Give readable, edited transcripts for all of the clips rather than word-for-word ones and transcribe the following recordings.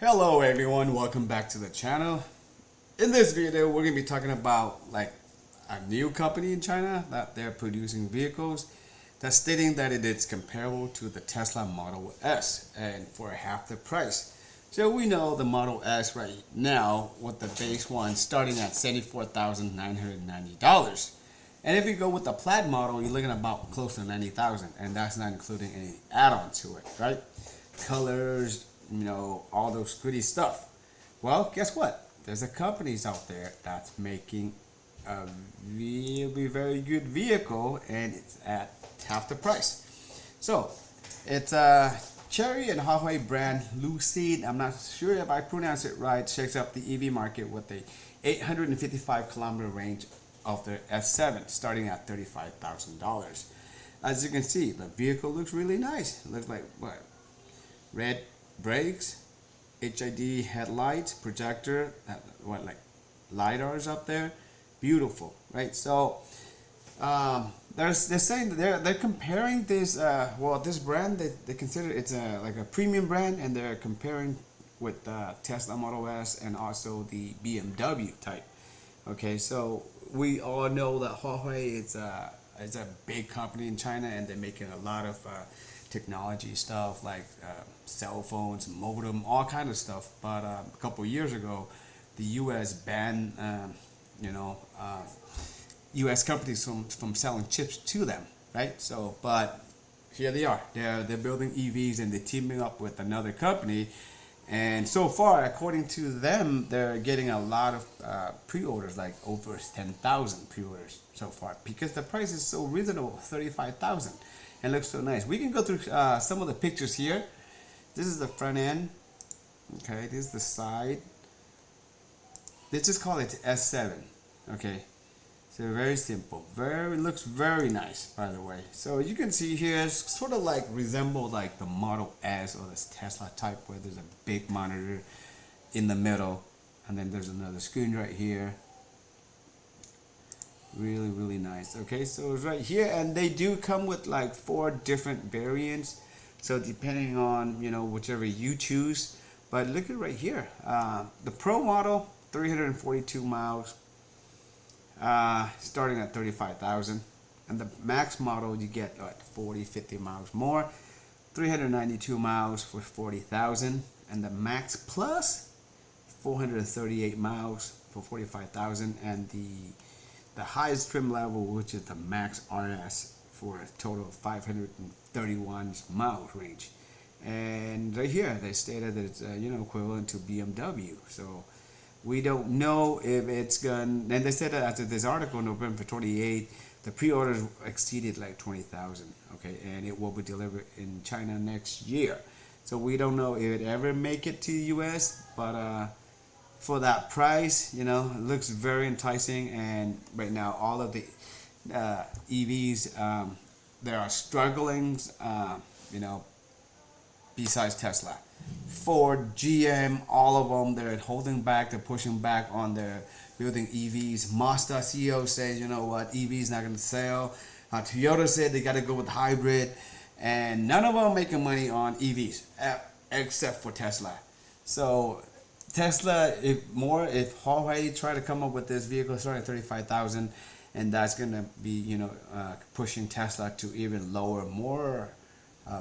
Hello everyone, welcome back to the channel. In this video we're going to be talking about like a new company in China that they're producing vehicles that's stating that it is comparable to the Tesla Model S and for half the price. So we know the Model S right now with the base one starting at $74,990. And if you go with the Plaid model, you're looking at about close to $90,000, and that's not including any add-on to it, right? Colors, all those goody stuff. Well, guess what? There's a companies out there that's making a very good vehicle, and it's at half the price. So it's a Chery and Huawei brand Luxeed. I'm not sure if I pronounce it right. Checks up the EV market with a 855 kilometer range of the S7, starting at $35,000. As you can see, the vehicle looks really nice. It looks like what? Red brakes, HID headlights, projector, like lidars up there. Beautiful, right? So they're saying that they're comparing this this brand, they consider it's like a premium brand, and they're comparing with the Tesla Model S and also the BMW type. Okay, so we all know that Huawei is a big company in China, and they're making a lot of technology stuff like cell phones, modem, all kind of stuff. But a couple years ago, the U.S. banned U.S. companies from selling chips to them, right? So, but here they are. They're building EVs, and they're teaming up with another company. And so far, according to them, they're getting a lot of pre-orders, like over 10,000 pre-orders so far, because the price is so reasonable, $35,000, and looks so nice. We can go through some of the pictures here. This is the front end. Okay, this is the side. They just call it S7. Okay, so very simple. Looks very nice, by the way. So you can see here, it's sort of like resemble like the Model S or this Tesla type, where there's a big monitor in the middle, and then there's another screen right here. Really nice. Okay, so it's right here, and they do come with like 4 different variants. So depending on whichever you choose. But look at right here, the Pro model, 342 miles. Starting at 35,000, and the Max model you get like 40-50 miles more, 392 miles for 40,000, and the Max Plus 438 miles for 45,000, and the highest trim level, which is the Max RS, for a total of 531 miles range. And right here they stated that it's equivalent to BMW. So we don't know if it's going. And they said that after this article, November 28th, the pre-orders exceeded like 20,000. Okay, and it will be delivered in China next year. So we don't know if it ever make it to the U.S. But for that price, it looks very enticing. And right now, all of the EVs, there are struggling. Besides Tesla, Ford, GM, all of them, they're holding back, they're pushing back on their building EVs. Mazda CEO says, you know what, EV is not going to sell. Toyota said they got to go with hybrid, and none of them are making money on EVs except for Tesla. So Tesla, if Huawei try to come up with this vehicle starting at 35,000, and that's going to be pushing Tesla to even lower more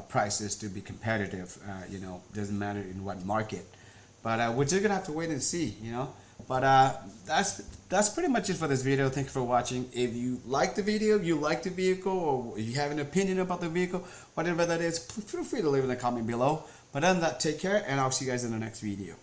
prices to be competitive. Doesn't matter in what market, but we're just gonna have to wait and see. But that's pretty much it for this video. Thank you for watching. If you like the video, you like the vehicle, or you have an opinion about the vehicle, whatever that is, feel free to leave in the comment below. But other than that, take care, and I'll see you guys in the next video.